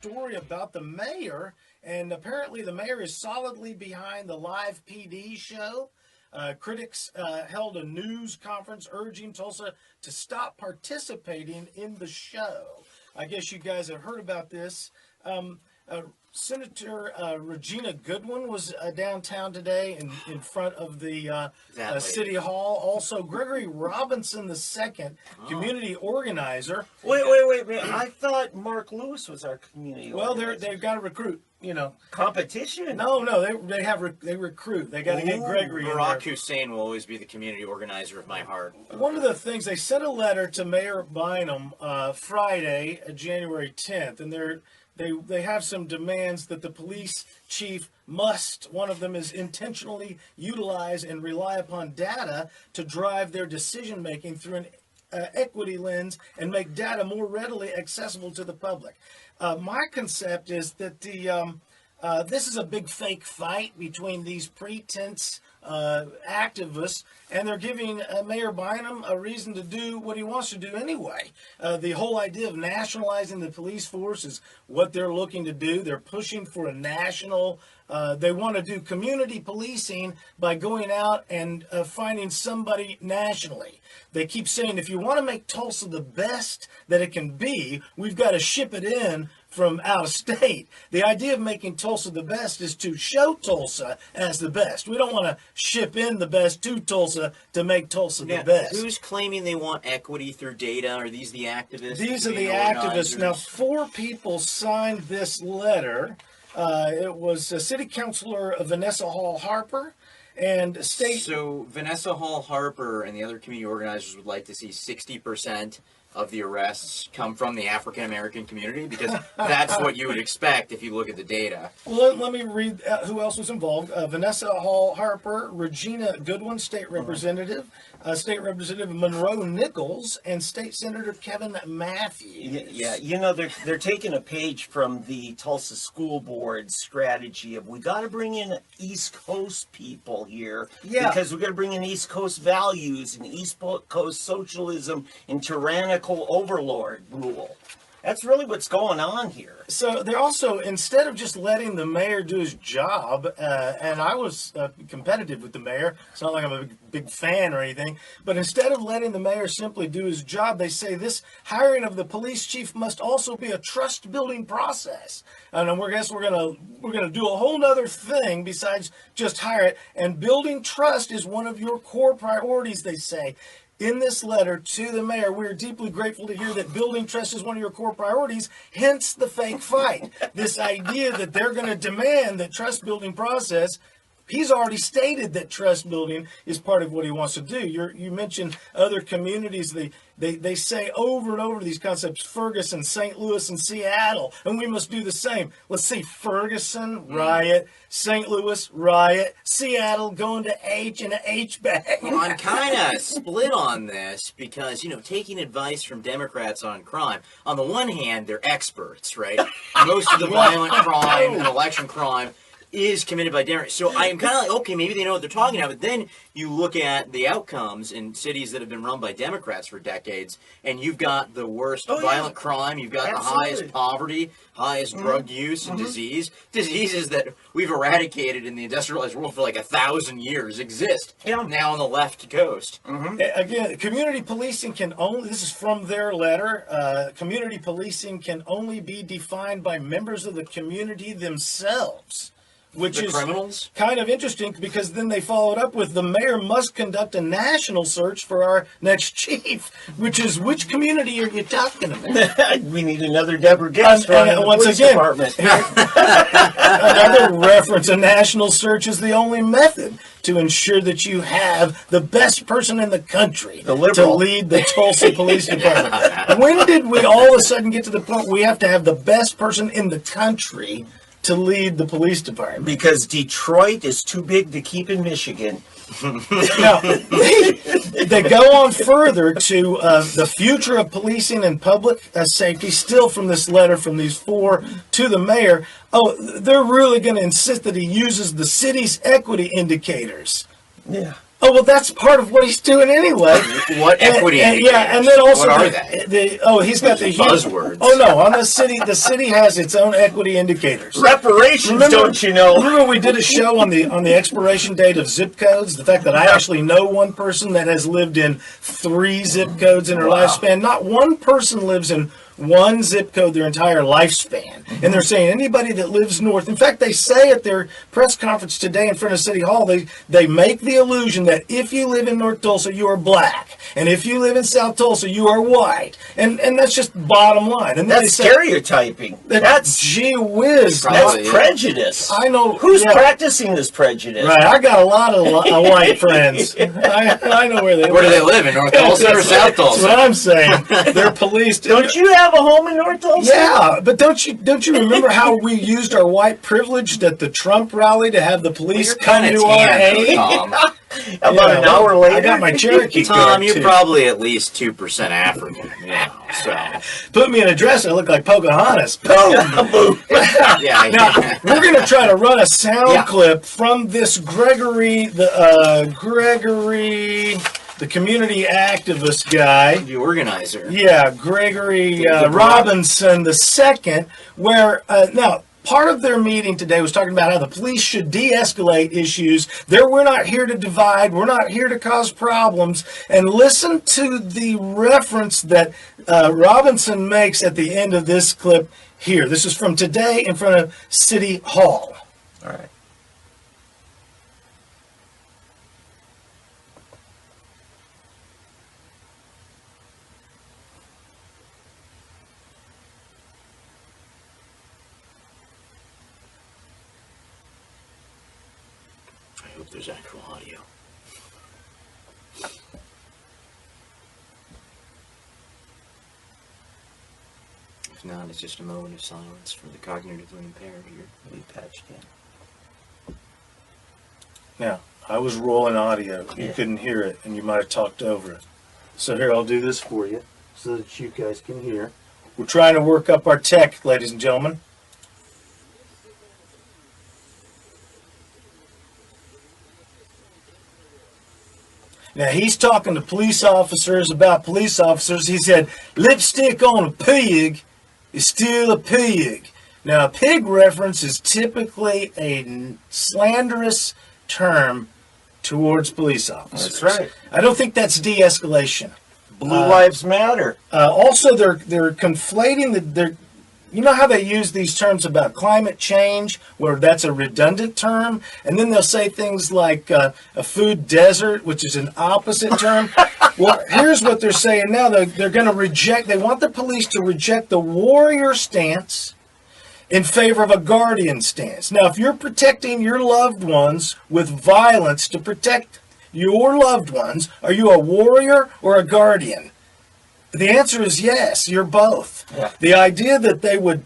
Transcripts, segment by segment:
story about the mayor, and apparently the mayor is solidly behind the live PD show. Critics held a news conference urging Tulsa to stop participating in the show. I guess you guys have heard about this. Senator Regina Goodwin was downtown today in front of the City Hall. Also, Gregory Robinson II, community organizer. Wait. I thought Mark Lewis was our community organizer. Well, they've got to recruit, Competition? No, they recruit. They got to get Gregory in there. Barack Hussein will always be the community organizer of my heart. One of the things, they sent a letter to Mayor Bynum Friday, January 10th, and they have some demands that the police chief must. One of them is intentionally utilize and rely upon data to drive their decision making through an equity lens and make data more readily accessible to the public. My concept is that this is a big fake fight between these pretense activists, and they're giving Mayor Bynum a reason to do what he wants to do anyway. The whole idea of nationalizing the police force is what they're looking to do. They're pushing for a national, they want to do community policing by going out and finding somebody nationally. They keep saying, if you want to make Tulsa the best that it can be, we've got to ship it in from out of state. The idea of making Tulsa the best is to show Tulsa as the best. We don't want to ship in the best to Tulsa to make Tulsa the best. Who's claiming they want equity through data? Are these the activists? These are the activists. Now, 4 people signed this letter. It was City Councilor Vanessa Hall Harper and State... So Vanessa Hall Harper and the other community organizers would like to see 60% of the arrests come from the African American community, because that's what you would expect if you look at the data. Well, let me read who else was involved. Vanessa Hall Harper, Regina Goodwin, State Representative, State Representative Monroe Nichols, and State Senator Kevin Matthews. Yeah, they're taking a page from the Tulsa School Board strategy of, we got to bring in East Coast people here, because we got to bring in East Coast values and East Coast socialism and tyrannical overlord rule. That's really what's going on here. So they're also, instead of just letting the mayor do his job, and I was competitive with the mayor, it's not like I'm a big fan or anything, but instead of letting the mayor simply do his job, they say this hiring of the police chief must also be a trust building process. And I guess we're gonna do a whole other thing besides just hire it. And building trust is one of your core priorities, they say. In this letter to the mayor, we are deeply grateful to hear that building trust is one of your core priorities, hence the fake fight. This idea that they're going to demand the trust building process. He's already stated that trust building is part of what he wants to do. You mentioned other communities. They say over and over these concepts, Ferguson, St. Louis, and Seattle, and we must do the same. Let's see, Ferguson, riot, St. Louis, riot, Seattle going to H in an H bag. Well, I'm kind of split on this because, taking advice from Democrats on crime, on the one hand, they're experts, right? Most of the violent crime and election crime is committed by Democrats. So I am kind of like, okay, maybe they know what they're talking about. But then you look at the outcomes in cities that have been run by Democrats for decades, and you've got the worst violent crime. You've got the highest poverty, highest drug use and diseases that we've eradicated in the industrialized world for like 1,000 years exist now on the left coast. Again, community policing can only, this is from their letter, community policing can only be defined by members of the community themselves. Which is criminals? Kind of interesting, because then they followed up with, the mayor must conduct a national search for our next chief, which community are you talking about? We need another Deborah Guest and once again, department. Another reference, a national search is the only method to ensure that you have the best person in the country to lead the Tulsa Police Department. When did we all of a sudden get to the point we have to have the best person in the country to lead the police department? Because Detroit is too big to keep in Michigan. Now, they go on further to the future of policing and public safety, still from this letter from these 4 to the mayor. Oh, they're really going to insist that he uses the city's equity indicators. Yeah. Oh, well, that's part of what he's doing anyway. What equity indicators? Yeah, and then also what are they? he's got the buzzwords. Oh no, on the city has its own equity indicators. Reparations, don't you know? Remember we did a show on the expiration date of zip codes? The fact that I actually know one person that has lived in 3 zip codes in her lifespan. Not one person lives in one zip code their entire lifespan. And they're saying anybody that lives north, in fact, they say at their press conference today in front of City Hall, they make the illusion that if you live in North Tulsa, you are black. And if you live in South Tulsa, you are white. And that's just bottom line. And That's stereotyping. That's gee whiz. That's prejudice. I know. Who's practicing this prejudice? Right, I got a lot of white friends. I know where they live. Where do they live? In North Tulsa or South Tulsa? That's what I'm saying. They're policed. Don't you have a home in North Tulsa? Yeah, but don't you remember how we used our white privilege at the Trump rally to have the police come to our aid? Tom. About an hour later, I got my Cherokee. Tom, card, you're too. probably at least 2% African. So Put me in a dress, I look like Pocahontas. Boom! yeah. Now we're going to try to run a sound clip from this Gregory, the community activist guy. The organizer. Yeah, Gregory Robinson II, where now part of their meeting today was talking about how the police should de-escalate issues. We're not here to divide. We're not here to cause problems. And listen to the reference that Robinson makes at the end of this clip here. This is from today in front of City Hall. All right. I hope there's actual audio. If not, it's just a moment of silence for the cognitively impaired here. We patched in. Now, I was rolling audio. You couldn't hear it, and you might have talked over it. So here, I'll do this for you so that you guys can hear. We're trying to work up our tech, ladies and gentlemen. Now, he's talking to police officers about police officers. He said, lipstick on a pig is still a pig. Now, a pig reference is typically a slanderous term towards police officers. That's right. I don't think that's de-escalation. Blue Lives Matter. Also, they're conflating you know how they use these terms about climate change, where that's a redundant term, and then they'll say things like a food desert, which is an opposite term. Well, here's what they're saying now. They're going to reject. They want the police to reject the warrior stance in favor of a guardian stance. Now, if you're protecting your loved ones with violence to protect your loved ones, are you a warrior or a guardian? The answer is yes, you're both. Yeah. The idea that they would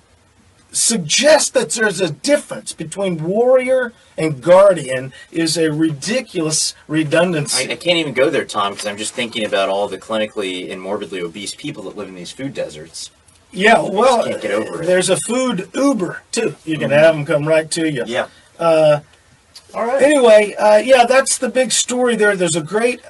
suggest that there's a difference between warrior and guardian is a ridiculous redundancy. I can't even go there, Tom, because I'm just thinking about all the clinically and morbidly obese people that live in these food deserts. Yeah, well, can't get over it. There's a food Uber, too. You can have them come right to you. Yeah. All right. Anyway, that's the big story there. There's a great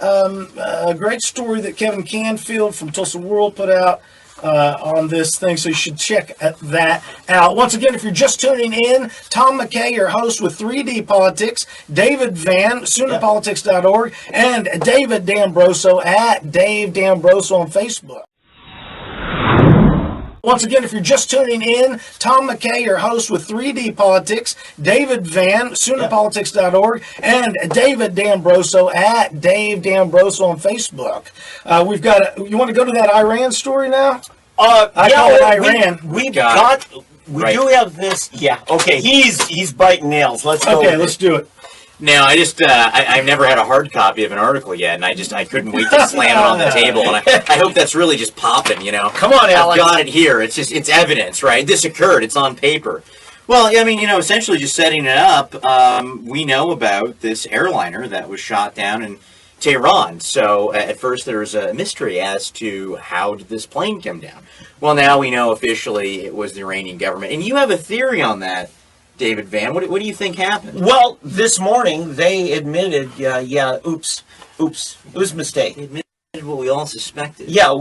story that Kevin Canfield from Tulsa World put out on this thing, so you should check that out. Once again, if you're just tuning in, Tom McKay, your host with 3D Politics, David Van, SoonerPolitics.org, and David D'Ambroso at Dave D'Ambroso on Facebook. Once again, if you're just tuning in, Tom McKay, your host with 3D Politics, David Van, SoonerPolitics.org, and David D'Ambroso at Dave D'Ambroso on Facebook. You want to go to that Iran story now? I call it Iran. We do have this. Yeah. Okay. He's biting nails. Let's go. Okay, let's do it. Now, I've never had a hard copy of an article yet, and I couldn't wait to slam it on the table, and I hope that's really just popping, you know. Come on, Alex. I've got it here. It's evidence, right? This occurred. It's on paper. Well, I mean, essentially just setting it up, we know about this airliner that was shot down in Tehran. So at first there was a mystery as to how did this plane come down. Well, now we know officially it was the Iranian government. And you have a theory on that, David Van. What do you think happened? Well, this morning they admitted, oops, it was a mistake. They admitted what we all suspected. Yeah,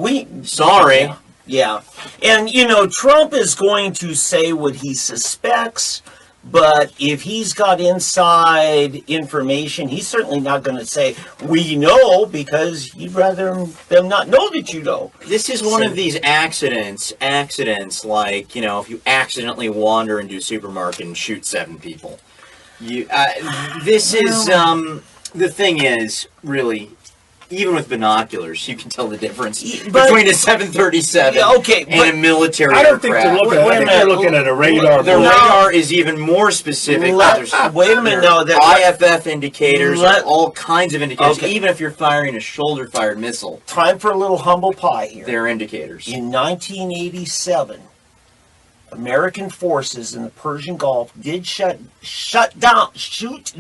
Sorry. Yeah. And, Trump is going to say what he suspects, but if he's got inside information, he's certainly not going to say, we know, because you'd rather them not know that you know. This is one of these accidents like, if you accidentally wander into a supermarket and shoot 7 people. The thing is, really, even with binoculars, you can tell the difference between a 737 and a military I don't think they're aircraft. looking. I think they're looking at a radar. The radar is even more specific. Wait a minute, no. IFF indicators, all kinds of indicators. Okay. Even if you're firing a shoulder-fired missile. Time for a little humble pie here. They're indicators. In 1987, American forces in the Persian Gulf did shoot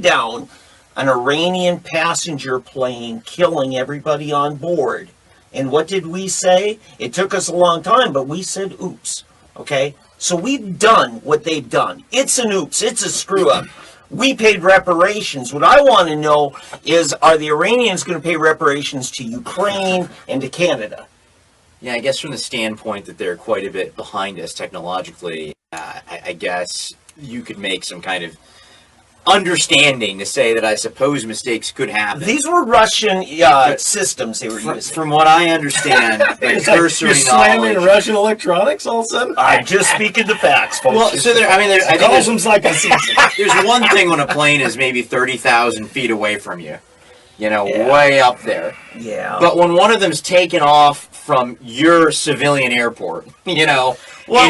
down an Iranian passenger plane, killing everybody on board. And what did we say? It took us a long time, but we said oops. Okay? So we've done what they've done. It's an oops. It's a screw up. We paid reparations. What I want to know is, are the Iranians going to pay reparations to Ukraine and to Canada? Yeah, I guess from the standpoint that they're quite a bit behind us technologically, I guess you could make some kind of understanding to say that I suppose mistakes could happen. These were Russian systems they were using. From what I understand, you're slamming Russian electronics all of a sudden? I'm just speaking the facts, folks. Well, so I think there's one thing when a plane is maybe 30,000 feet away from you. Way up there. Yeah. But when one of them's taken off from your civilian airport, and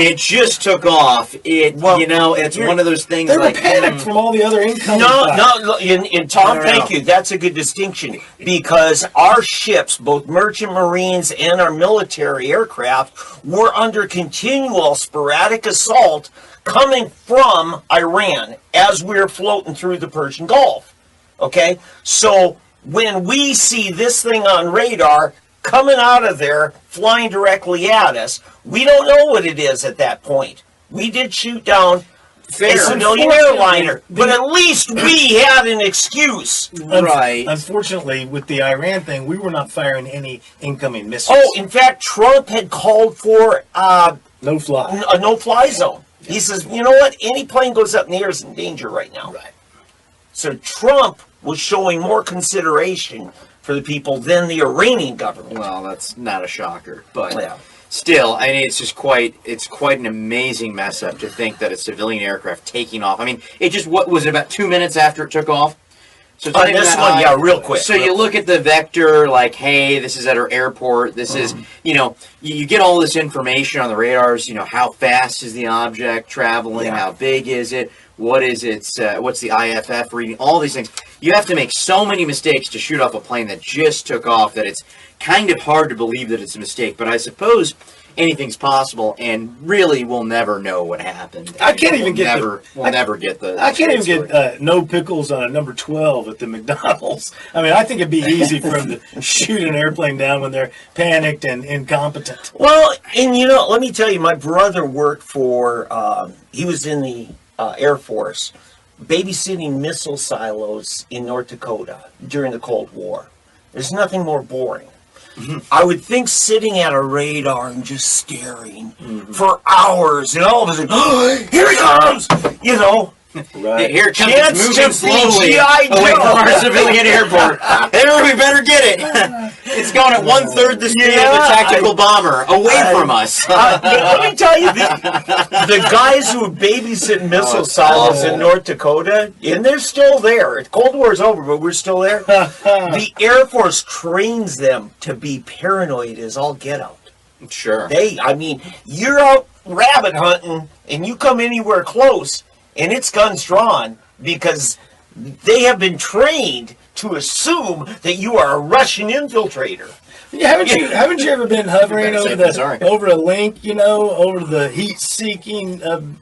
it just took off, it's one of those things. They were panicked from all the other incoming. And Tom, thank you. That's a good distinction, because our ships, both merchant marines and our military aircraft, were under continual sporadic assault coming from Iran as we were floating through the Persian Gulf. Okay? So when we see this thing on radar coming out of there, flying directly at us, we don't know what it is at that point. We did shoot down a civilian airliner, but at least we had an excuse. Right. Unfortunately, with the Iran thing, we were not firing any incoming missiles. Oh, in fact, Trump had called for a no-fly zone. He says, you know what? Any plane goes up in the air is in danger right now. Right. So Trump was showing more consideration for the people than the Iranian government. Well, that's not a shocker, but still, I mean, it's quite an amazing mess up to think that a civilian aircraft taking off. I mean, it just was it about 2 minutes after it took off? So this one, real quick. So you look at the vector, like, hey, this is at our airport. This is, you get all this information on the radars. How fast is the object traveling? Yeah. How big is it? What is its? What's the IFF reading? All these things. You have to make so many mistakes to shoot off a plane that just took off that it's kind of hard to believe that it's a mistake. But I suppose anything's possible, and really, we'll never know what happened. I can't even get no pickles on a number 12 at the McDonald's. I mean, I think it'd be easy for them to shoot an airplane down when they're panicked and incompetent. Well, and let me tell you, my brother worked for, he was in the Air Force, babysitting missile silos in North Dakota during the Cold War. There's nothing more boring. I would think sitting at a radar and just staring for hours, and all of a sudden, here he comes! Right. Here it comes, moving slowly away from our civilian airport. There, we better get it. It's going at 1/3 the speed of a tactical bomber away from us. Let me tell you, the guys who babysit missile silos in North Dakota, and they're still there. Cold War's over, but we're still there. The Air Force trains them to be paranoid as all get out. Sure. You're out rabbit hunting, and you come anywhere close, and it's guns drawn, because they have been trained to assume that you are a Russian infiltrator. Yeah, haven't you ever been hovering Better over safe than sorry. over a link, over the heat-seeking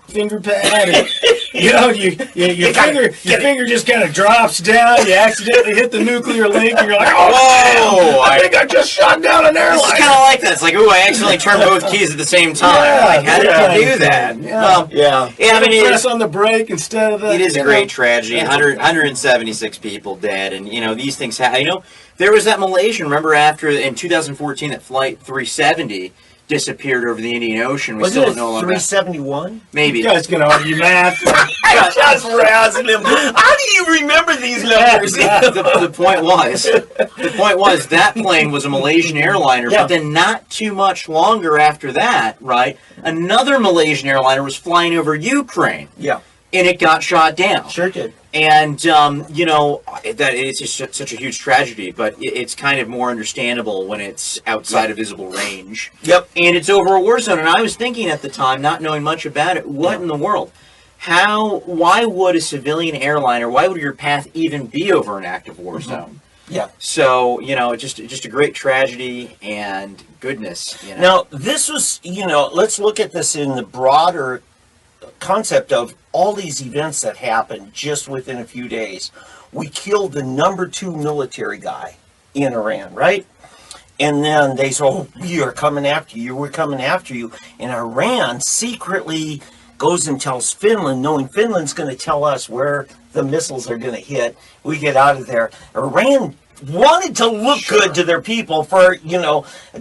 finger pad, and your finger just kind of drops down. You accidentally hit the nuclear link, and you're like, oh, I think I just shot down an airline. It's kind of like that. It's like, ooh, I accidentally turned both keys at the same time. Yeah, like, how did you do that? Yeah. Well, Yeah. I mean, Press on the brake instead of the. it is a great tragedy. 176 people dead, and these things happen. There was that Malaysian. Remember, after in 2014, that flight 370 disappeared over the Indian Ocean. We Was still it don't know about 371? maybe. You guys can argue math. I just razzing him. How do you remember these numbers? The point was that plane was a Malaysian airliner, Yeah. but then not too much longer after that, right? Another Malaysian airliner was flying over Ukraine, Yeah, and it got shot down. sure did. And that it's just such a huge tragedy, but it's kind of more understandable when it's outside of visible range. Yep. And it's over a war zone. And I was thinking at the time, not knowing much about it, what in the world? Why would a civilian airliner, why would your path even be over an active war zone? Yeah. So, just a great tragedy, and goodness. Now, this was, let's look at this in the broader concept of all these events that happened just within a few days. We killed the number 2 military guy in Iran, right? And then they said, oh, we are coming after you, we're coming after you. And Iran secretly goes and tells Finland, knowing Finland's going to tell us where the missiles are going to hit. We get out of there. Iran wanted to look good to their people for,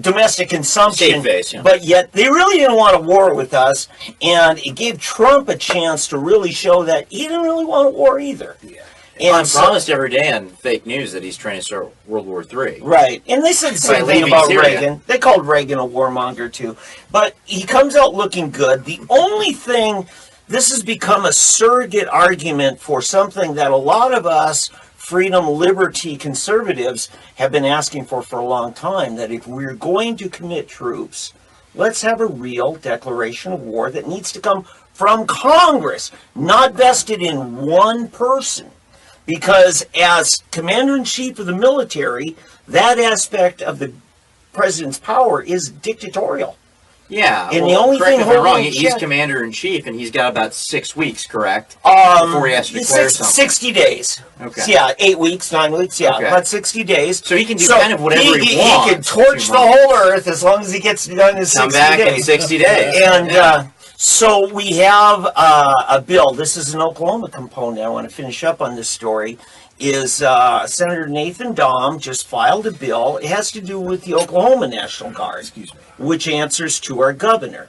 domestic consumption. Save face, yeah. But yet they really didn't want a war with us. And it gave Trump a chance to really show that he didn't really want a war either. Yeah. I'm And so, promised every day on fake news that he's trying to start World War III. right. And they said the same By thing leaving about Syria. Reagan. They called Reagan a warmonger too. But he comes out looking good. The only thing, this has become a surrogate argument for something that a lot of us freedom, liberty conservatives have been asking for a long time, that if we're going to commit troops, let's have a real declaration of war that needs to come from Congress, not vested in one person. Because as commander-in-chief of the military, that aspect of the president's power is dictatorial. Yeah, And the only correct thing me if I'm wrong. holding He's check- commander-in-chief, and he's got about 6 weeks, correct? Before he has to declare something. 60 days. Okay. So, yeah, 8 weeks, 9 weeks, yeah, Okay. about 60 days. So he can do kind of whatever he wants. He can torch for the 2 months. whole earth as long as he gets it done in 60 Come back days. in 60 days. And so we have a bill. This is an Oklahoma component. I want to finish up on this story. Is Senator Nathan Dahm just filed a bill. It has to do with the Oklahoma National Guard, which answers to our governor.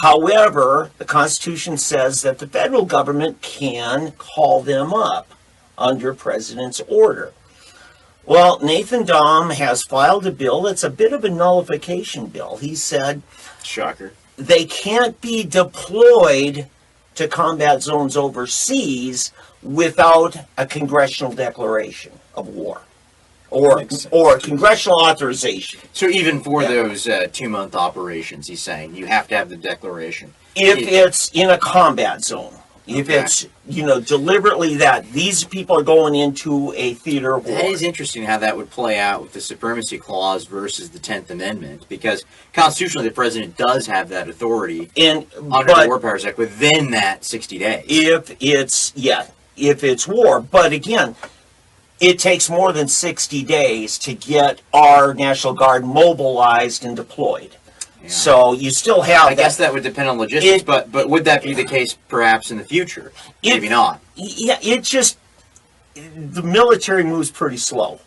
However, the Constitution says that the federal government can call them up under president's order. Well, Nathan Dahm has filed a bill that's a bit of a nullification bill. He said Shocker. they can't be deployed to combat zones overseas without a congressional declaration of war or congressional authorization. So even for Yeah. those 2-month operations, he's saying you have to have the declaration. If it's in a combat zone, if Okay. it's, deliberately that these people are going into a theater of war. That is interesting how that would play out with the Supremacy Clause versus the 10th Amendment, because constitutionally the president does have that authority under the War Powers Act within that 60 days. If it's war. But again, it takes more than 60 days to get our National Guard mobilized and deployed. Yeah. So you still have I guess that would depend on logistics, but would that be the case perhaps in the future? Maybe not. Yeah, the military moves pretty slow.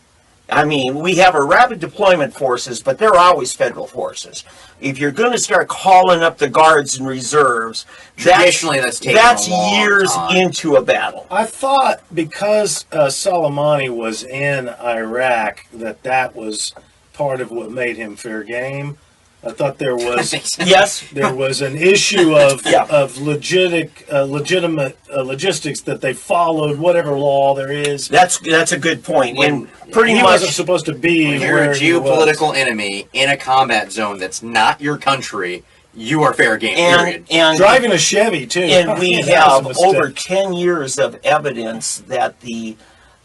I mean, we have a rapid deployment forces, but they're always federal forces. If you're going to start calling up the guards and reserves, Traditionally, that's taken a long years time. into a battle. I thought because Soleimani was in Iraq that was part of what made him fair game. I thought there was Yes. there was an issue of Yeah. of legitimate logistics that they followed whatever law there is. That's a good point. And pretty He much wasn't supposed to be When you're where a he was. geopolitical enemy in a combat zone that's not your country, you are fair game, period. and Driving a Chevy too. and we That was a have mistake. over 10 years of evidence that the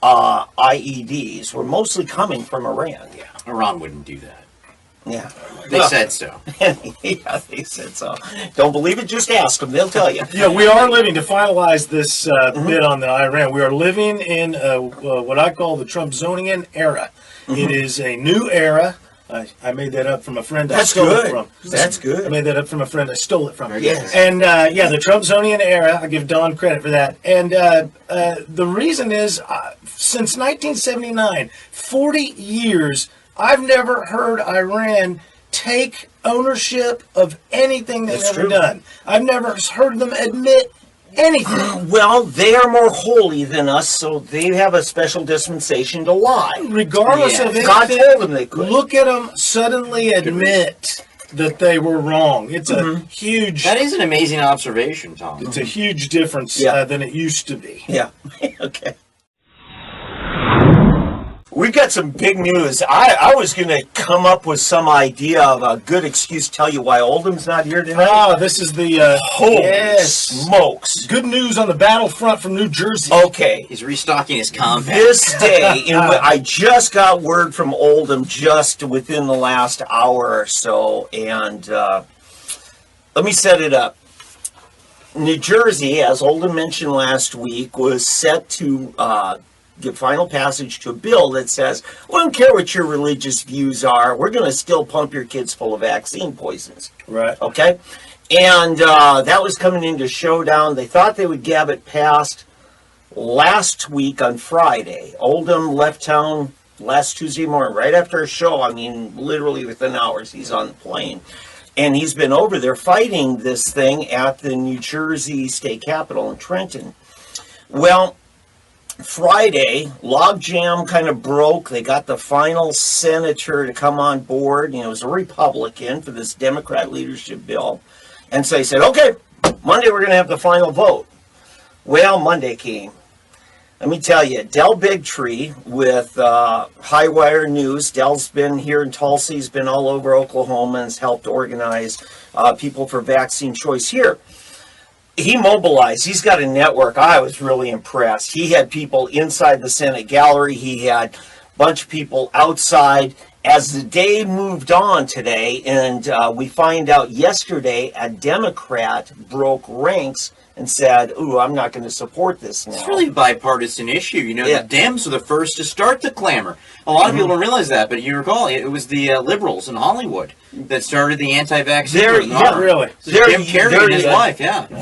IEDs were mostly coming from Iran. Yeah, Iran wouldn't do that. Yeah. They said so. Yeah, they said so. Don't believe it? Just ask them. They'll tell you. Yeah, we are living, to finalize this bit on the Iran, we are living in what I call the Trumpsonian era. It is a new era. I made that up from a friend I That's stole good. it from. That's I good. made that up from a friend I stole it from. Yes. And yeah, the Trumpsonian era, I give Don credit for that. And the reason is, since 1979, 40 years, I've never heard Iran take ownership of anything they've That's ever true. done. I've never heard them admit anything. Well, they are more holy than us, so they have a special dispensation to lie. Regardless Yeah. of anything, God told them they could. look at them suddenly admit that they were wrong. It's a huge... That is an amazing observation, Tom. It's a huge difference Yeah. than it used to be. Yeah. Okay. We've got some big news. I was going to come up with some idea of a good excuse to tell you why Oldham's not here tonight. Ah, this is the Holy yes. smokes. Good news on the battlefront from New Jersey. Okay. He's restocking his compact. This day, I just got word from Oldham just within the last hour or so, and let me set it up. New Jersey, as Oldham mentioned last week, was set to give final passage to a bill that says, we don't care what your religious views are, we're going to still pump your kids full of vaccine poisons. Right. Okay? And that was coming into showdown. They thought they would gab it passed last week on Friday. Oldham left town last Tuesday morning, right after a show. I mean, literally within hours, he's on the plane. And he's been over there fighting this thing at the New Jersey State Capitol in Trenton. Well, Friday, logjam kind of broke. They got the final senator to come on board. You know, it was a Republican for this Democrat leadership bill. And so he said, okay, Monday we're going to have the final vote. Well, Monday came. Let me tell you, Del Bigtree with Highwire News. Del's been here in Tulsa. He's been all over Oklahoma and has helped organize people for vaccine choice here. He mobilized. He's got a network. I was really impressed. He had people inside the Senate gallery. He had a bunch of people outside. As the day moved on today, and we find out yesterday, a Democrat broke ranks and said, ooh, I'm not going to support this now. It's really a bipartisan issue. You know, Yeah. the Dems were the first to start the clamor. A lot of people don't realize that, but you recall, it was the liberals in Hollywood that started the anti-vaccine There- movement. yeah, really. So Jim Carrey and his wife, yeah. The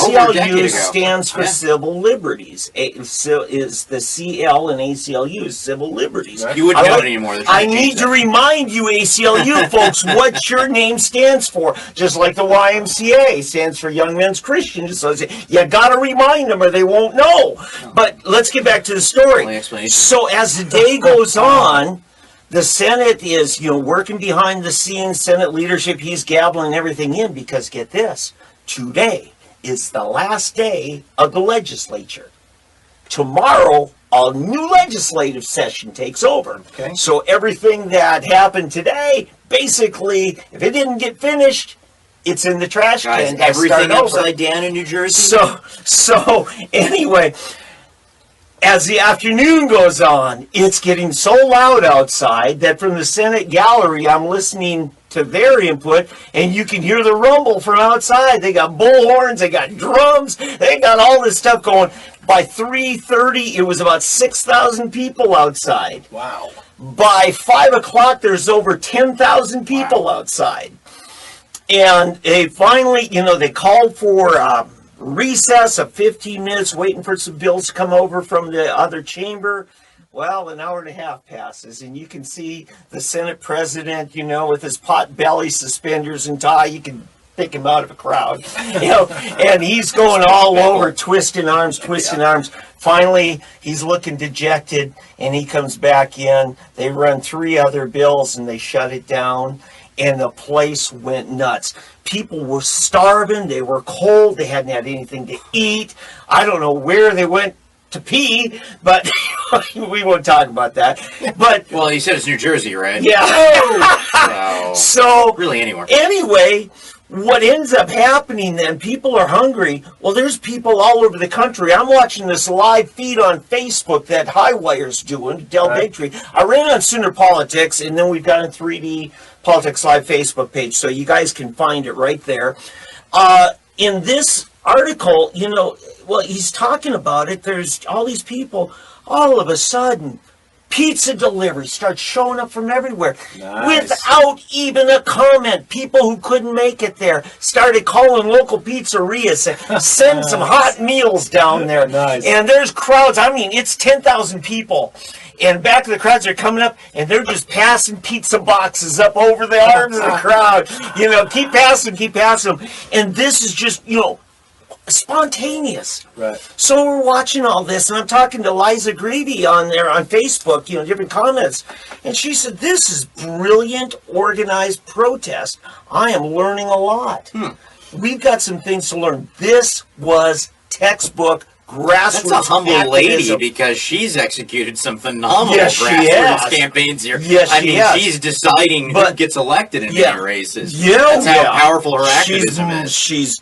Over a decade ACLU ago. stands for Yeah. civil liberties. So is the CL and ACLU civil liberties. Right. You wouldn't I know like- it anymore. They're I trying to change need to that. remind you, ACLU folks, what your name stands for. Just like the YMCA stands for Young Men's Christian. So you got to remind them or they won't know. But let's get back to the story. Only explanation. So as the day goes on, the Senate is, working behind the scenes. Senate leadership, he's gabbling everything in because, get this, today is the last day of the legislature. Tomorrow, a new legislative session takes over. Okay. So everything that happened today, basically, if it didn't get finished, it's in the trash Guys, can. Gotta start everything over. upside down in New Jersey. So anyway, as the afternoon goes on, it's getting so loud outside that from the Senate gallery, I'm listening to their input, and you can hear the rumble from outside. They got bullhorns, they got drums, they got all this stuff going. By 3:30, it was about 6,000 people outside. Wow. By 5 o'clock, there's over 10,000 people outside. And they finally, they called for recess of 15 minutes, waiting for some bills to come over from the other chamber. Well, an hour and a half passes, and you can see the Senate president, with his pot belly, suspenders, and tie. You can pick him out of a crowd, and he's going all over, twisting arms. Finally, he's looking dejected, and he comes back in. They run 3 other bills, and they shut it down. And the place went nuts. People were starving. They were cold. They hadn't had anything to eat. I don't know where they went to pee, but we won't talk about that. But well, you said it's New Jersey, right? yeah. So So really anywhere. anyway, what ends up happening then, people are hungry. Well, there's people all over the country. I'm watching this live feed on Facebook that Highwire's doing, Del Bigtree. I ran on Sooner Politics, and then we've got a 3D Politics Live Facebook page, so you guys can find it right there. In this article, well, he's talking about it. There's all these people, all of a sudden, pizza delivery starts showing up from everywhere. Nice. Without even a comment. People who couldn't make it there started calling local pizzerias, send some hot meals down there. Nice. And there's crowds. I mean, it's 10,000 people. And back of the crowds are coming up, and they're just passing pizza boxes up over the arms of the crowd. Keep passing them. And this is just, spontaneous. Right. So we're watching all this, and I'm talking to Liza Greedy on there on Facebook, different comments. And she said, this is brilliant, organized protest. I am learning a lot. We've got some things to learn. This was textbook grassroots. That's a humble activism. lady, because she's executed some phenomenal Yes, she grassroots has. campaigns here. Yes, I she mean, has. she's deciding who But- gets elected in many races. Yeah, That's how powerful her activism is. She's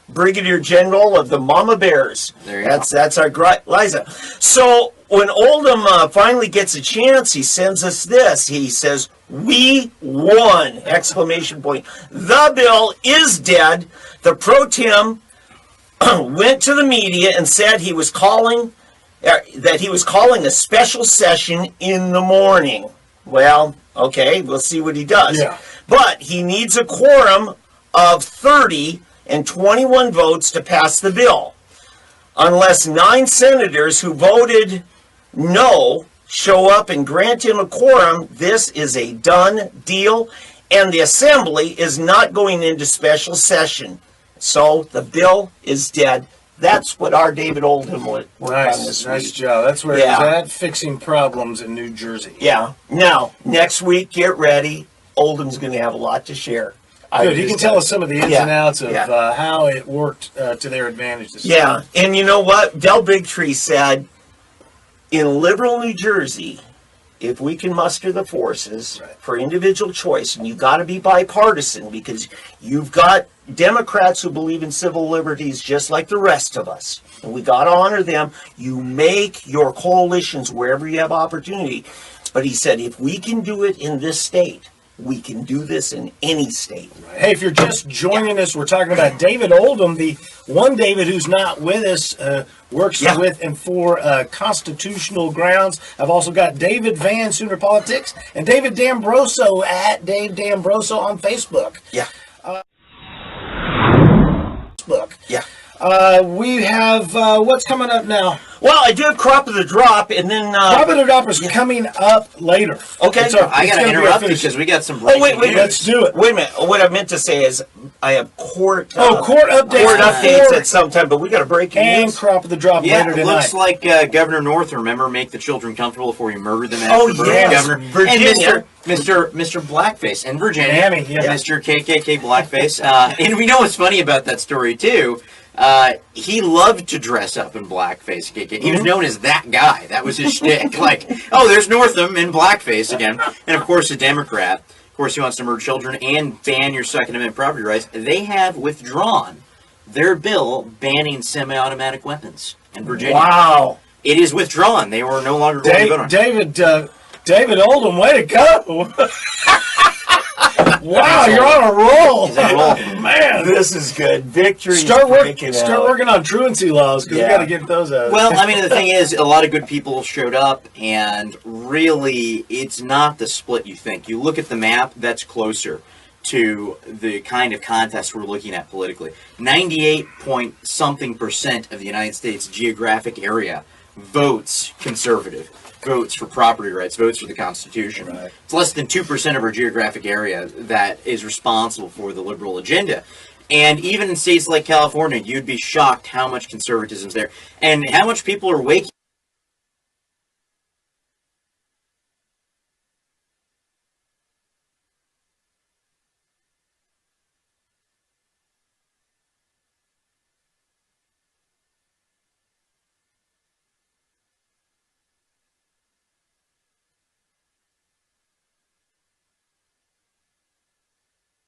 Brigadier General of the Mama Bears. There you go. That's our Liza. So when Oldham finally gets a chance, he sends us this. He says, "We won!" Exclamation point. The bill is dead. The pro tem went to the media and said he was calling a special session in the morning. Well, okay, we'll see what he does. Yeah. But he needs a quorum of 30 and 21 votes to pass the bill. Unless 9 senators who voted no show up and grant him a quorum, this is a done deal, and the Assembly is not going into special session. So the bill is dead. That's what our David Oldham worked on this Nice week. job. That's where he's at, fixing problems in New Jersey. Yeah. Now, next week, get ready. Oldham's going to have a lot to share. Good. He can tell us some of the ins and outs of Yeah. how it worked to their advantage this Yeah, and you know what? Del Bigtree said, in liberal New Jersey, if we can muster the forces for individual choice, and you've got to be bipartisan, because you've got Democrats who believe in civil liberties just like the rest of us, and we got to honor them. You make your coalitions wherever you have opportunity. But he said, if we can do it in this state, we can do this in any state. Hey, if you're just joining us, we're talking about David Oldham, the one David who's not with us, works with and for constitutional grounds. I've also got David Van, Sooner Politics, and David D'Ambroso at Dave D'Ambroso on Facebook. Yeah. Yeah. We have, what's coming up now? Well, I do have Crop of the Drop, and then... Crop of the Drop is coming up later. Okay. I got to interrupt you because we got some breaking news. Let's do it. Wait a minute. What I meant to say is I have court court updates. Court updates at some time, but we got a breaking And news. Crop of the Drop Yeah, later it tonight. looks like Governor North, remember, make the children comfortable before you murder them. Oh, after yes. Governor. Virginia. And Mr. Blackface in Virginia. Miami, yeah. Mr. KKK Blackface. And we know what's funny about that story, too. He loved to dress up in blackface. He was known as that guy. That was his shtick. Like, oh, there's Northam in blackface again. And, of course, a Democrat. Of course, he wants to murder children and ban your Second Amendment property rights. They have withdrawn their bill banning semi-automatic weapons in Virginia. Wow. It is withdrawn. They were no longer going to vote on it. David Oldham, way to go! Wow, you're on a roll. He's on a roll. Man. This is good. Victory. Start working on truancy laws, because we got to get those out. Well, I mean, the thing is, a lot of good people showed up, and really, it's not the split you think. You look at the map, that's closer to the kind of contest we're looking at politically. 98-point-something% of the United States geographic area votes conservative, votes for property rights, votes for the Constitution. Right. It's less than 2% of our geographic area that is responsible for the liberal agenda. And even in states like California, you'd be shocked how much conservatism is there and how much people are waking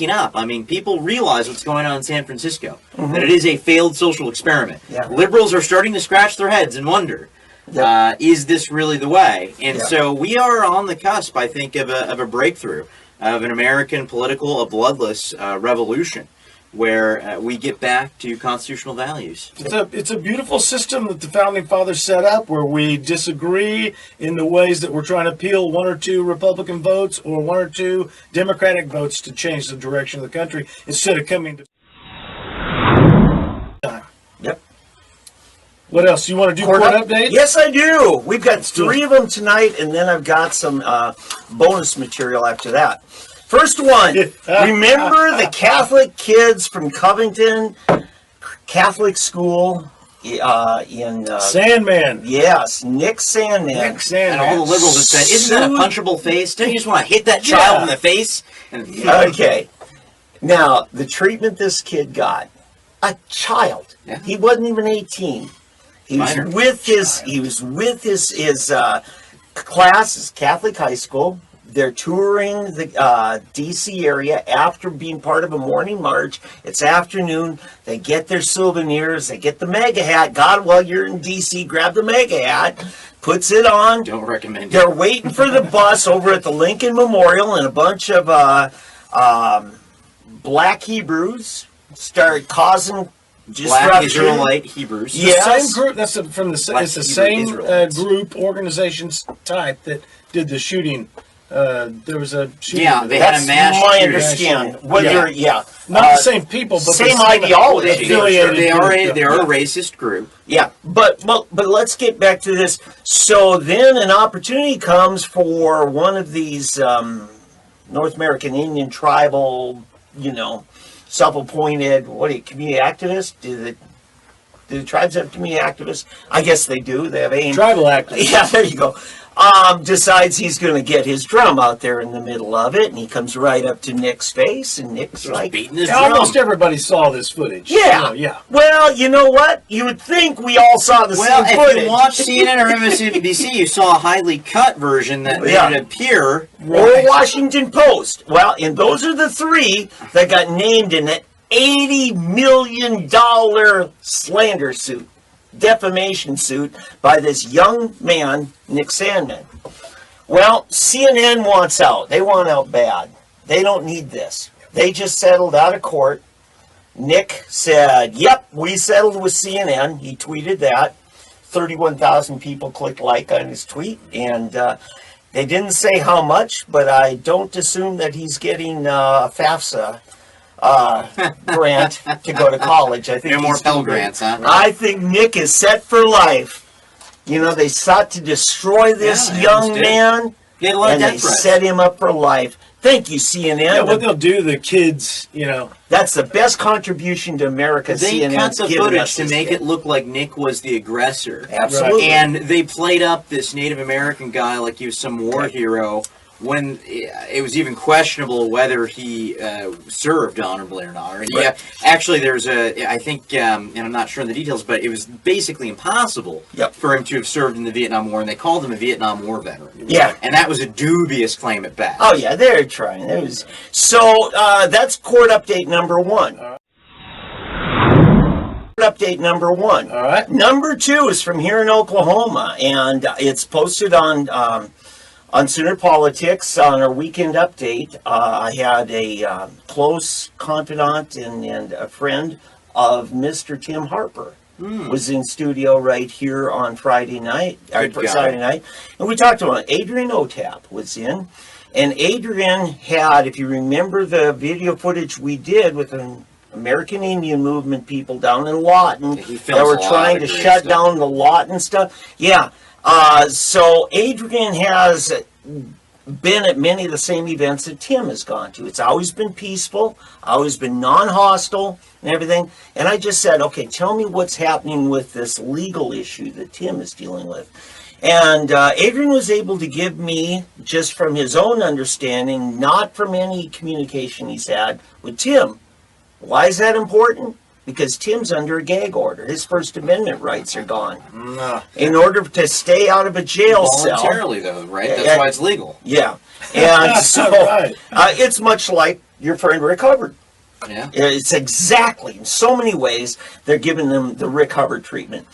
up. I mean, people realize what's going on in San Francisco, that it is a failed social experiment. Yeah. Liberals are starting to scratch their heads and wonder, is this really the way? And so we are on the cusp, I think, of a breakthrough, of an American political, a bloodless revolution, where we get back to constitutional values. It's a beautiful system that the Founding Fathers set up, where we disagree in the ways that we're trying to peel 1 or 2 Republican votes or 1 or 2 Democratic votes to change the direction of the country, instead of coming to time. Yep. What else? You want to do court updates? Yes, I do. We've got 3 of them tonight, and then I've got some bonus material after that. First one, remember the Catholic kids from Covington Catholic School in Sandman. Yes, Nick Sandman. Nick Sandman. And all the liberals that said, isn't that a punchable face? Don't you just want to hit that child in the face? Okay. Now, the treatment this kid got, a child. Yeah. He wasn't even 18. He was with his class, his Catholic high school. They're touring the D.C. area after being part of a morning march. It's afternoon. They get their souvenirs. They get the MAGA hat. God, while you're in D.C., grab the MAGA hat, puts it on. Don't recommend it. They're waiting for the bus over at the Lincoln Memorial, and a bunch of black Hebrews start causing disruption. Black Israelite Hebrews. Yes. The same group. That's from the. Black It's the Hebrew same Israelites. group, organizations type that did the shooting. There was a shooting. Yeah, they had That's a mass my shooting. understanding. Whether, Not the same people, but same the ideology. affiliated They are group. a racist group. Yeah, but let's get back to this. So then an opportunity comes for one of these North American Indian tribal, self-appointed, community activists? Do the tribes have community activists? I guess they do. They have AIM. Tribal activists. Yeah, there you go. Decides he's going to get his drum out there in the middle of it, and he comes right up to Nick's face, and Nick's like, beating his Almost drum. everybody saw this footage. yeah. Yeah. Well, you know what? You would think we all saw the Well, same if footage. you watch CNN or MSNBC, you saw a highly cut version that made it appear. Or Washington Post. Well, and those are the 3 that got named in an $80 million slander suit, defamation suit by this young man, Nick Sandman. Well, CNN wants out. They want out bad. They don't need this. They just settled out of court. Nick said, yep, we settled with CNN. He tweeted that. 31,000 people clicked like on his tweet, and they didn't say how much, but I don't assume that he's getting a FAFSA grant to go to college. I think No more he's Pell doing great. Grants, huh? I think Nick is set for life. They sought to destroy this Yeah, they young almost did. man, He had a lot of and they death threats. set him up for life. Thank you, CNN. Yeah, what they'll do, the kids, That's the best contribution to America They CNN's cut the given footage us to this make day. it look like Nick was the aggressor. Absolutely. And they played up this Native American guy like he was some war hero, when it was even questionable whether he served honorably or not. Or actually, there's I think, and I'm not sure in the details, but it was basically impossible for him to have served in the Vietnam War, and they called him a Vietnam War veteran. Yeah. And that was a dubious claim at best. Oh, yeah, they're trying. So that's court update number 1. Update number 1. All right. Number 2 is from here in Oklahoma, and it's posted on Sooner Politics on our weekend update. I had a close confidant and a friend of Mr. Tim Harper. Was in studio right here on Friday night, Good guy. Saturday night, and we talked about it. Adrian Otap was in, and Adrian had, if you remember the video footage we did with an American Indian Movement people down in Lawton He films that were a lot trying of to great shut stuff. down the Lawton stuff. Yeah. So Adrian has been at many of the same events that Tim has gone to. It's always been peaceful, always been non-hostile and everything. And I just said, okay, tell me what's happening with this legal issue that Tim is dealing with. And Adrian was able to give me, just from his own understanding, not from any communication he's had with Tim. Why is that important? Because Tim's under a gag order. His First Amendment rights are gone. In order to stay out of a jail cell. Voluntarily, though, right? That's why it's legal. Yeah. And so Right. it's much like your friend Rick Hubbard. Yeah. It's exactly, in so many ways, they're giving them the Rick Hubbard treatment.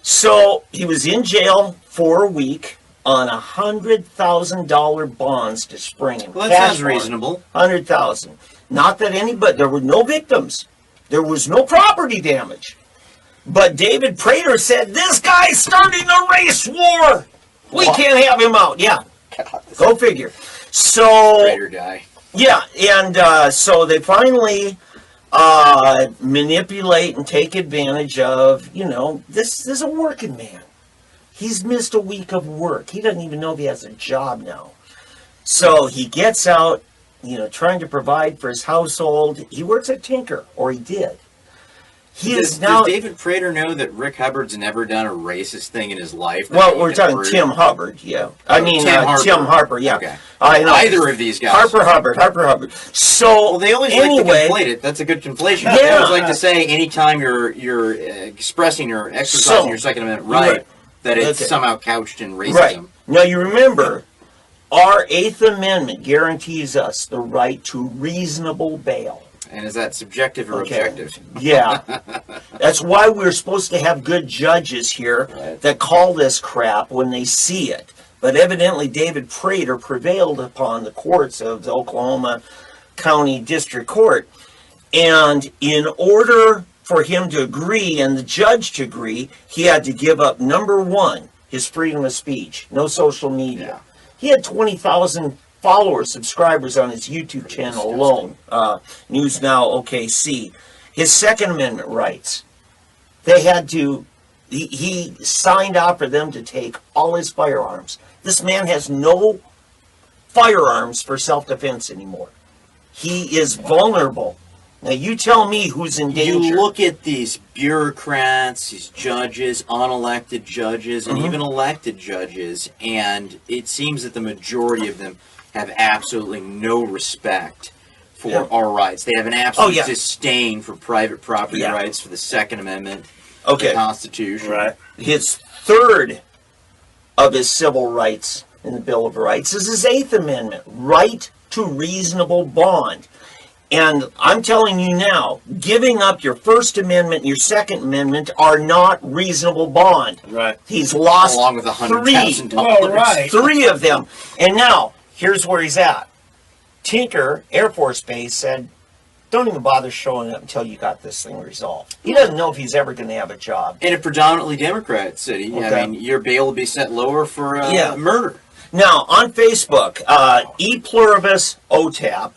So he was in jail for a week on $100,000 bonds to spring him. Well, that Cash sounds bond, reasonable. 100,000. Not that anybody, there were no victims. There was no property damage. But David Prater said, this guy's starting a race war. We can't have him out. Yeah. Go figure. So, Prater guy. yeah, and so they finally manipulate and take advantage of, this is a working man. He's missed a week of work. He doesn't even know if he has a job now. So he gets out, trying to provide for his household. He works at Tinker, or he did. Does David Prater know that Rick Hubbard's never done a racist thing in his life? Well, we're talking Tim Hubbard, yeah. Tim Harper, yeah. Okay. Either of these guys. Harper Hubbard. So, well, they always like to conflate it. That's a good conflation. Yeah. They always like to say anytime you're expressing or exercising your Second Amendment right, that it's somehow couched in racism. Right. Now, you remember, our Eighth Amendment guarantees us the right to reasonable bail. And is that subjective or objective? Yeah. That's why we're supposed to have good judges here that call this crap when they see it. But evidently David Prater prevailed upon the courts of the Oklahoma County District Court. And in order for him to agree and the judge to agree, he had to give up, number one, his freedom of speech, no social media. Yeah. He had 20,000 followers, subscribers on his YouTube channel alone, News Now OKC. His Second Amendment rights, they had to, he signed out for them to take all his firearms. This man has no firearms for self-defense anymore. He is vulnerable. Now you tell me who's in danger. You look at these bureaucrats, these judges, unelected judges, and even elected judges, and it seems that the majority of them have absolutely no respect for our rights. They have an absolute disdain for private property rights, for the Second Amendment, the Constitution. Right. His third of his civil rights in the Bill of Rights is his Eighth Amendment, right to reasonable bond. And I'm telling you now, giving up your First Amendment and your Second Amendment are not reasonable bond. Right. He's lost along with $100,000. Well, right. 3 of them. And now, here's where he's at. Tinker Air Force Base said, don't even bother showing up until you got this thing resolved. He doesn't know if he's ever going to have a job. In a predominantly Democrat city. Okay. I mean, your bail will be set lower for murder. Now, on Facebook, E Pluribus OTAP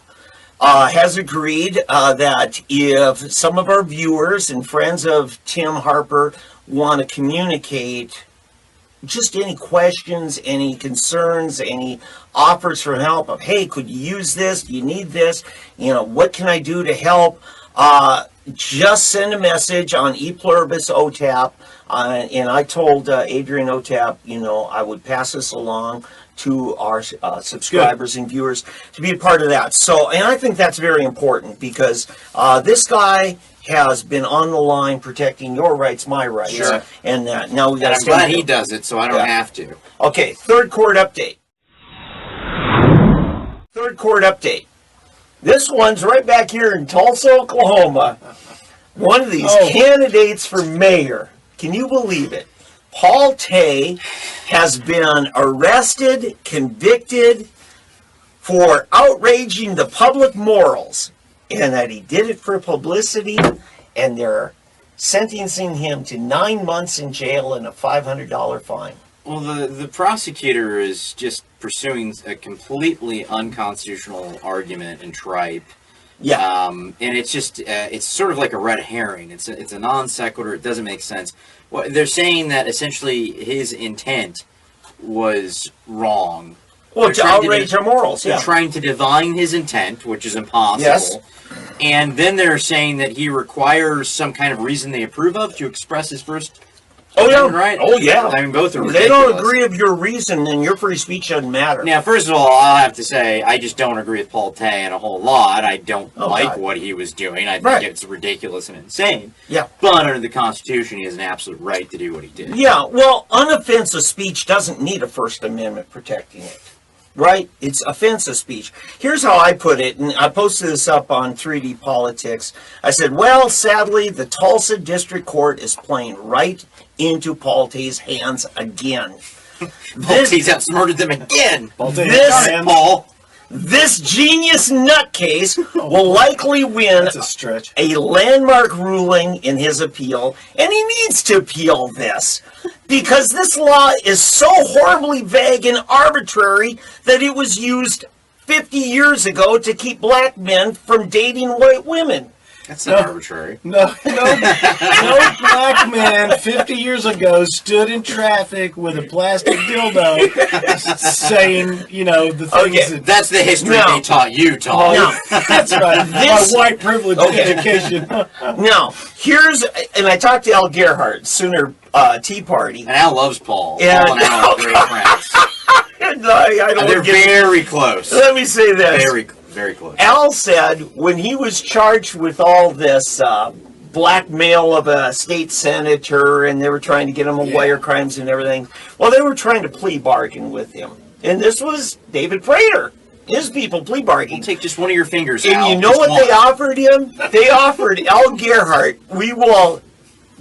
has agreed that if some of our viewers and friends of Tim Harper want to communicate just any questions, any concerns, any offers for help of, hey, could you use this? Do you need this? What can I do to help? Just send a message on E Pluribus OTAP. And I told Adrian OTAP, I would pass this along to our subscribers and viewers to be a part of that. So, and I think that's very important because this guy has been on the line protecting your rights, my rights. Sure. And now we got I'm glad he does it, so I don't have to. Okay, third court update. This one's right back here in Tulsa, Oklahoma. One of these candidates for mayor. Can you believe it? Paul Tay has been arrested, convicted for outraging the public morals, and that he did it for publicity, and they're sentencing him to 9 months in jail and a $500 fine. Well, the prosecutor is just pursuing a completely unconstitutional argument and tripe. Yeah. And it's just, it's sort of like a red herring. It's a non sequitur. It doesn't make sense. Well, they're saying that essentially his intent was wrong. Well, to outrage our morals, They're trying to divine his intent, which is impossible. Yes. And then they're saying that he requires some kind of reason they approve of to express his First Amendment right. Oh, yeah. I mean, both are ridiculous. They don't agree with your reason, then your free speech doesn't matter. Now, first of all, I'll have to say, I just don't agree with Paul Tay in a whole lot. I don't like what he was doing. I think it's ridiculous and insane. Yeah. But under the Constitution, he has an absolute right to do what he did. Yeah, well, unoffensive speech doesn't need a First Amendment protecting it. right? It's offensive speech. Here's how I put it, and I posted this up on 3D Politics. I said, well, sadly, the Tulsa District Court is playing right into Palte's hands again. Palte's outsmarted them again. Paul. This genius nutcase will likely win That's a stretch. a landmark ruling in his appeal, and he needs to appeal this because this law is so horribly vague and arbitrary that it was used 50 years ago to keep black men from dating white women. That's not arbitrary. No black man 50 years ago stood in traffic with a plastic dildo saying, you know, the things that... That's the history they taught you, Tom. No. That's right. My white privilege education. Now, and I talked to Al Gerhardt, Sooner Tea Party. And Al loves Paul. Yeah. Paul and Al are great friends. I don't They're very close. Let me say this. Very close. Al said when he was charged with all this blackmail of a state senator and they were trying to get him on wire crimes and everything, well, they were trying to plea bargain with him. And this was David Prater. His people plea bargaining. Take just one of your fingers, And Al. you know what they offered him? They offered Al Gerhardt, we will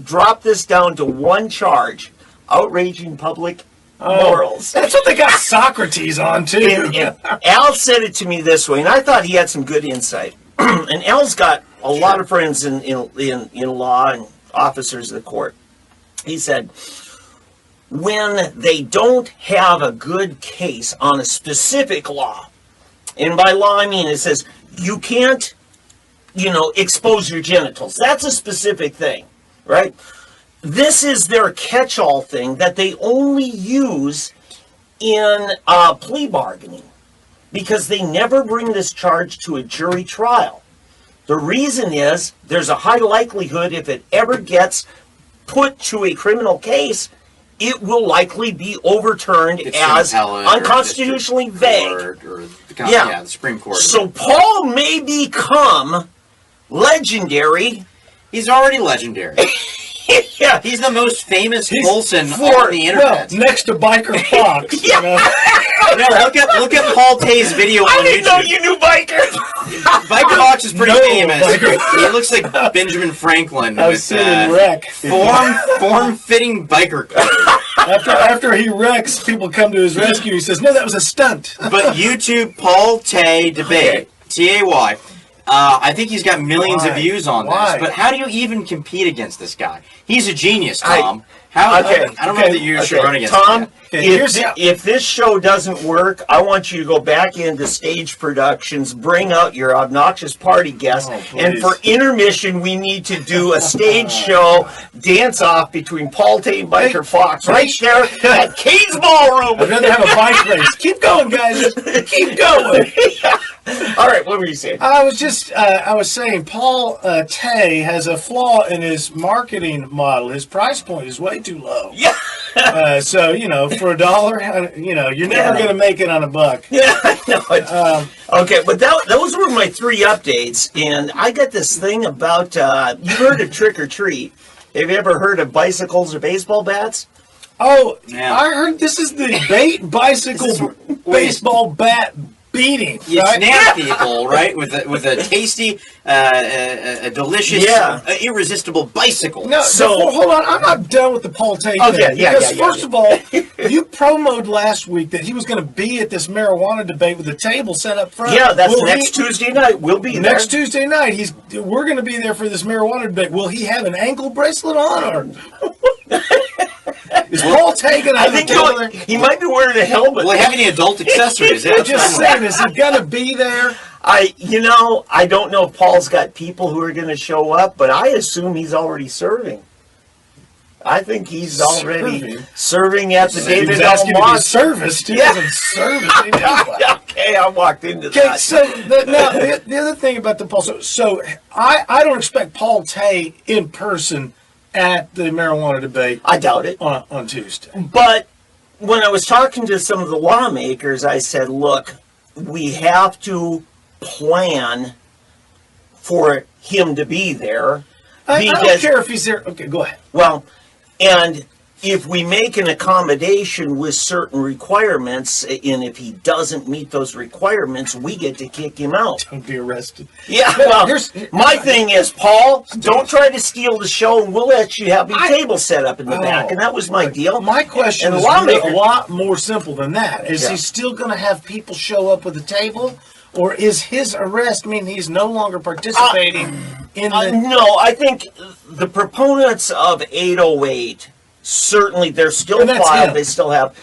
drop this down to one charge, outraging public morals. That's what they got Socrates on, too. And Al said it to me this way, and I thought he had some good insight. And Al's got a lot of friends in law and officers of the court. He said, when they don't have a good case on a specific law, and by law I mean it says you can't, expose your genitals. That's a specific thing, right? This is their catch-all thing that they only use in plea bargaining because they never bring this charge to a jury trial. The reason is there's a high likelihood if it ever gets put to a criminal case, it will likely be overturned as unconstitutionally vague. Or the Supreme Court. So Paul may become legendary. He's already legendary. Yeah. He's the most famous Olsen on the internet. Well, next to Biker Fox. No, look at Paul Tay's video on YouTube. I didn't know you knew Biker. Biker Fox is pretty famous. Biker. He looks like Benjamin Franklin I with was sitting wreck. form-fitting biker clothes. After he wrecks, people come to his rescue. He says, "No, that was a stunt." But YouTube Paul Tay debate, Tay. I think he's got millions of views on this. But how do you even compete against this guy? He's a genius, Tom. I don't know that you should run against Tom, him. if this show doesn't work, I want you to go back into stage productions, bring out your obnoxious party guests, and for intermission, we need to do a stage show dance-off between Paul Tay and Biker Fox right there at Kane's Ballroom. I'd rather have a bike race. Keep going, guys. Keep going. All right, what were you saying? I was saying Paul Tay has a flaw in his marketing model. His price point is way too low. Yeah. So, for $1, you're never going to make it on a buck. Yeah, I know. Okay, but those were my 3 updates, and I got this thing about, you heard of trick or treat. Have you ever heard of bicycles or baseball bats? Oh, yeah. I heard this is the bicycle baseball bat beating. You right? snap people, right, with a tasty, a delicious, irresistible bicycle. No, so hold on. I'm not done with the Paul Tay thing. Because first of all, you promoted last week that he was going to be at this marijuana debate with a table set up front. Yeah, that's next Tuesday night. We'll be there. Next Tuesday night. We're going to be there for this marijuana debate. Will he have an ankle bracelet on, or is Paul Tay going to have I think he might be wearing a helmet. Will he have any adult accessories? I'm just saying, is he going to be there? I don't know if Paul's got people who are going to show up, but I assume he's already serving. I think he's already serving at the David L. Moss service. He doesn't service. Okay, I walked into that. Okay, so now the other thing about the Paul, so I don't expect Paul Tay in person at the marijuana debate. I doubt it on Tuesday. But when I was talking to some of the lawmakers, I said, look, we have to plan for him to be there. I don't care if he's there. Okay, go ahead. Well, and if we make an accommodation with certain requirements, and if he doesn't meet those requirements, we get to kick him out. Don't be arrested. Yeah, well, my thing is, Paul, don't try to steal the show, and we'll let you have your table set up in the back, and that was my deal. My question And is lawmaker- a lot more simple than that. Is Yeah. he still going to have people show up with a table? Or is his arrest mean he's no longer participating in the... No, I think the proponents of 808, certainly they're still And that's filed, him. they still have...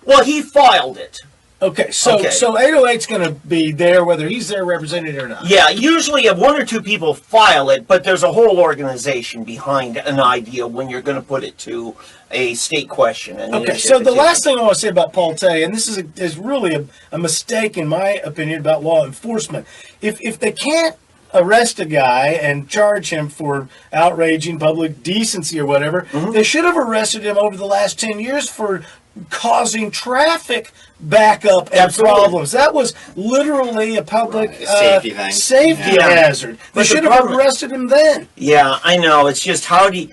Well, he filed it. Okay, so 808's going to be there whether he's there represented or not. Yeah, usually if one or two people file it, but there's a whole organization behind an idea when you're going to put it to a state question. Okay, so the last thing I want to say about Paul Tay, and this is really a mistake in my opinion about law enforcement. If they can't arrest a guy and charge him for outraging public decency or whatever, they should have arrested him over the last 10 years for causing traffic backup and problems. That was literally a public Safety thing. safety Yeah. hazard. They But the should have problem- arrested him then. Yeah, I know. It's just how do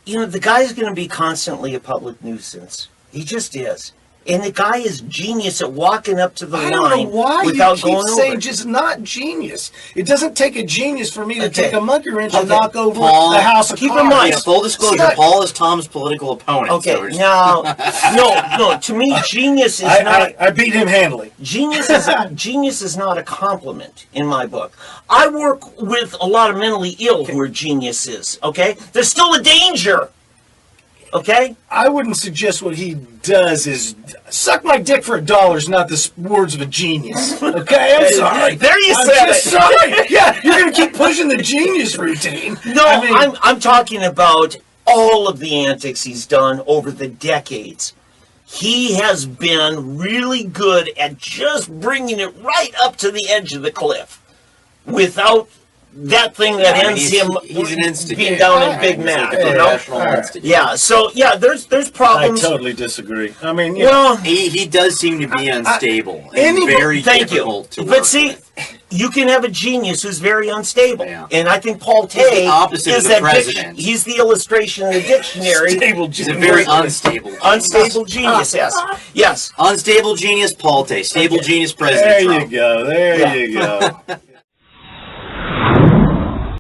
you, the guy's going to be constantly a public nuisance. He just is. And the guy is genius at walking up to the I don't know line why without you keep going saying over. just not genius. It doesn't take a genius for me to Okay. take a monkey wrench and Okay. knock over Paul, the house of keep in cards. mind- Yeah, full disclosure, It's not- Paul is Tom's political opponent. Okay, so we're just- no. To me, genius is not. I beat him handily. Genius is not a compliment in my book. I work with a lot of mentally ill who are geniuses. Okay, there's still a danger. Okay, I wouldn't suggest what he does is suck my dick for $1 is not the words of a genius. Okay, I'm sorry. There you I'm said just it. sorry. Yeah, you're gonna keep pushing the genius routine. No, I mean, I'm talking about all of the antics he's done over the decades. He has been really good at just bringing it right up to the edge of the cliff without that thing that I mean, ends he's him an instigator. being down in Big He's Mac. like a You know? professional All right. instigator. Yeah. So yeah, there's I problems. totally disagree. I mean, you know, Well, He does seem to be unstable and any- very thank you. difficult to But work see, with. you can have a genius who's very unstable, Yeah. and I think Paul He's the Tay opposite is of the that president. he's the illustration in the dictionary. stable He's a genius. very unstable. Unstable genius. Yes. Yes. Unstable genius, Paul Tay. Stable genius, president There Trump. you go. There Yeah. you go.